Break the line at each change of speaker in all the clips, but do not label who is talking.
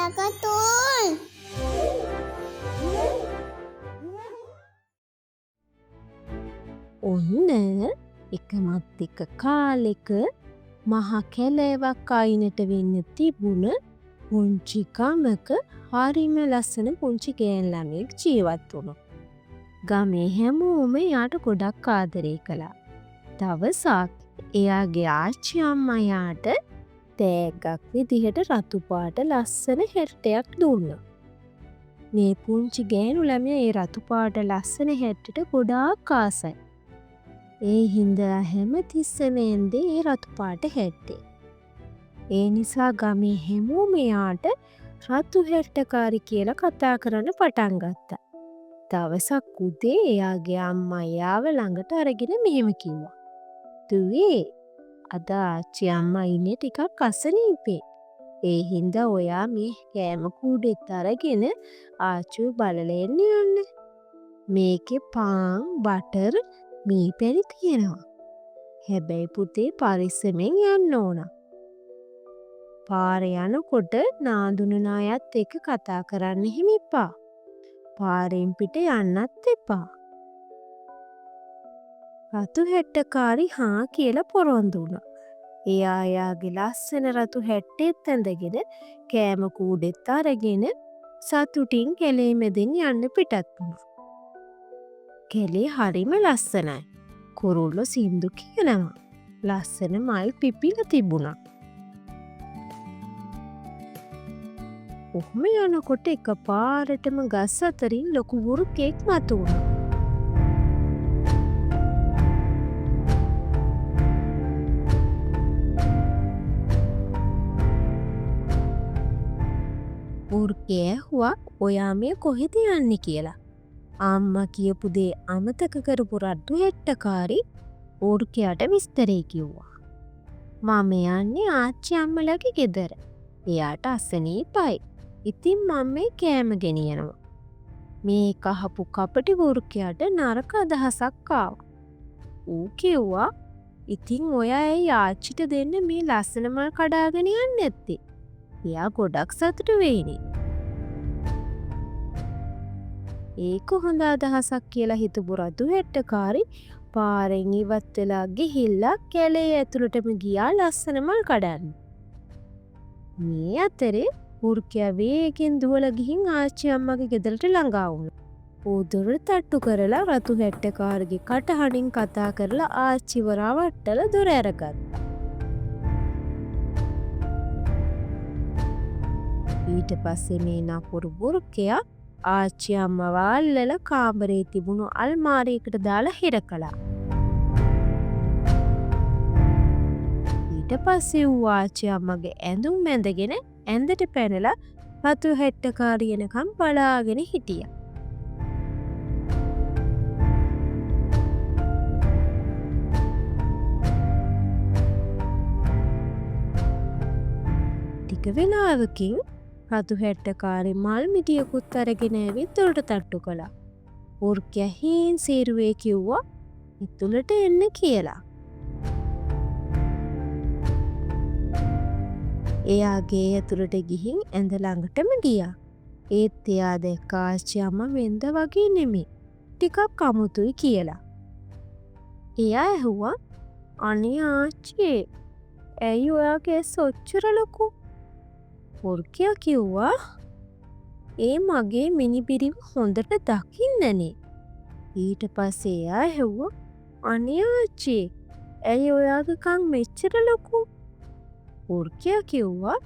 යකතුන්
ඔන්න එකමත් එක කාලෙක මහ කැලෑවක් අයිනට වෙන්න තිබුණ පුංචි ගමක හරිම ලස්සන පුංචි ගෑන් ළමයෙක් ජීවත් වුණා. ගමේ හැමෝම එයාට ගොඩක් ආදරේ කළා. දවසක් එයාගේ ආච්චි අම්මා එයාට තෑග්ගක් විදිහට රතු පාට ලස්සන හැට්ටයක් දුන්නා. මේ පුංචි ගෑනු ළමයා ඒ රතු පාට ලස්සන හැට්ටට ගොඩාක් ආසයි. ඒ හින්දා හැම තිස්සෙම එන්දේ ඒ රතු පාට හැට්ටේ. ඒ නිසා ගමේ හැමෝම එයාට රතු හැට්ටකාරි කියලා කතා කරන්න පටන් ගත්තා. දවසක් උදේ එයාගේ අම්මා එයාව ළඟට අරගෙන මෙහෙම කිව්වා. "දුවේ, අද ආච්චි අම්මා ඉන්නේ ටිකක් අසනීපේ. ඒ හින්දා ඔයා මේ කෑම කූඩෙත් අරගෙන ආච්චිව බලලා එන්න යන්න. මේකේ පාන්, බටර්, මී පැණි තියෙනවා. හැබැයි පුතේ පරිස්සමෙන් යන්න ඕන. පාරේ යනකොට නාඳුනන අයත් එක්ක කතා කරන්න එහෙම එපා. පාරෙන් පිට යන්නත් එපා." රතු හැට්ටකාරි හා කියලා පොරොන්දු වුණා. එයා එයාගේ ලස්සන රතු හැට්ටෙත් ඇඳගෙන කෑම කූඩෙත් අරගෙන සතුටින් කැලේ මැදින් යන්න පිටත් වුණා. කැලේ හරිම ලස්සනයි. කුරුල්ලෝ සින්දු කියනවා. ලස්සන මල් පිපිලා තිබුණා. ඔහොම යනකොට එකපාරටම ගස් අතරින් ලොකු වෘකෙක් මතුවුණා. වෘකයා ඇහුවා ඔයා මේ කොහෙද යන්නේ කියලා. අම්මා කියපු දේ අමතක කරපු රතු හැට්ටකාරි වෘකයාට විස්තරේ කිව්වා. "මම යන්නේ ආච්චි අම්මලාගේ ගෙදර. එයාට අසනීපයි. ඉතින් මම මේ කෑම ගෙනියනවා." මේ කහපු කපටි වෘකයාට නරක අදහසක් ආවා. ඌ කිව්වා, "ඉතින් ඔයා ඇයි ආච්චිට දෙන්න මේ ලස්සන මල් කඩාගෙන යන්නේ නැත්තේ? එයා ගොඩක් සතුටු වෙයිනේ." ඒක හොඳ අදහසක් කියලා හිතපු රතු හැට්ටකාරි පාරෙන් ඉවත් වෙලා ගිහිල්ලා කැලේ ඇතුළටම ගියා ලස්සන මල් කඩන්න. මේ අතරේ වෘකයා වේගෙන් දුවලා ගිහින් ආච්චි අම්මගේ ගෙදරට ළඟා වුණා. ඌ දොර තට්ටු කරලා රතු හැට්ටකාරගේ කටහඬින් කතා කරලා ආච්චිව රවට්ටලා දොර ඇරගත්තා. ඊට පස්සේ මේ නපුරු වෘකයා ආච්චි අම්මව අල්ලලා කාමරේ තිබුණු අල්මාරියකට දාලා හිර කළා. ඊට පස්සේ ඌ ආච්චි අම්මගේ ඇඳුම් ඇඳගෙන ඇඳට පැනලා රතු හැට්ටකාරි එනකම් බලාගෙන හිටියා. ටික වෙලාවකින් රතු හැට්ටකාරි මල් මිටියකුත් අරගෙන ඇවිත් දොරට තට්ටු කළා. වෘකයා හීන් සේරුවේ කිව්වා "ඉතුලට එන්න" කියලා. එයා ගේ ඇතුළට ගිහින් ඇඳ ළඟටම ගියා. ඒත් එයා දැක්ක ආච්චි අම්මා වෙන්ද වගේ නෙමෙයි. ටිකක් අමුතුයි කියලා. එයා ඇහුවා, "අනේ ආච්චි, ඇයි ඔයාගේ ඇස් ඔච්චර ලොකු?" වෘකයා කිව්වා, "ඒ මගේ මිනිබිරිව හොඳට දකින්නනේ." ඊට පස්සේ එයා ඇහුවා, "අනේ ආච්චි, ඇයි ඔයාගේ කන් මෙච්චර ලොකු?" වෘකයා කිව්වා,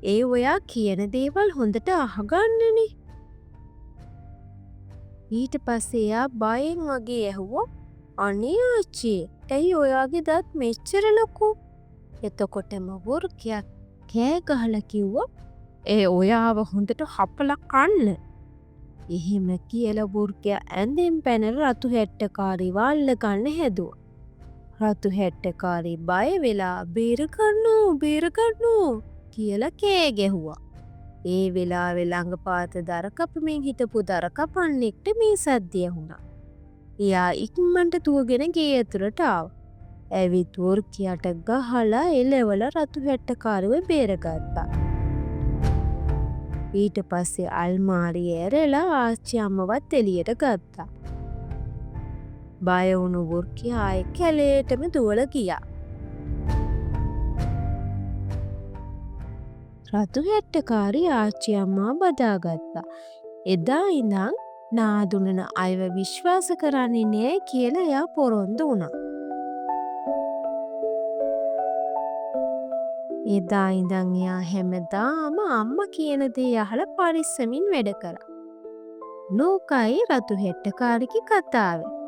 "ඒ ඔයා කියන දේවල් හොඳට අහගන්නනේ." ඊට පස්සේ එයා බයෙන් වගේ ඇහුවා, "අනේ ආච්චි, ඇයි ඔයාගේ දත් මෙච්චර ලොකු?" එතකොටම වෘකයා කෑ ගහලා කිව්වා, "ඒ ඔයාව හොඳට හපලා කන්න." එහෙම කියලා වෘකයා ඇඳෙන් පැනලා රතු හැට්ටකාරිව අල්ලගන්න හැදුවා. රතු හැට්ටකාරි බය වෙලා "බේරගන්නෝ" කියලා කෑ ගැහුවා. ඒ වෙලාවේ ළඟපාත දර කපමින් හිටපු දර කපන්නෙක්ට මේ සද්දය ඇහුණා. එයා ඉක්මනට දුවගෙන ගේ ඇතුළට ආවා. ඇවිත් වෘකයාට ගහලා එලවලා රතු හැට්ටකාරිව බේරගත්තා. ඊට පස්සේ අල්මාරිය ඇරලා ආච්චි අම්මවත් එළියට ගත්තා. බය වුණු වෘක්කි ආයේ කැලේටම දුවලා ගියා. රතු හැට්ටකාරි ආච්චි අම්මා බදාගත්තා. එදා ඉඳන් නාදුනන අයව විශ්වාස කරන්නේ නෑ කියලා එයා පොරොන්දු වුණා. එදා ඉඳන් එයා හැමදාම අම්මා කියන දේ අහලා පරිස්සමින් වැඩ කරා. නෝකයි රතු හෙට්ටකාරිගේ කතාව.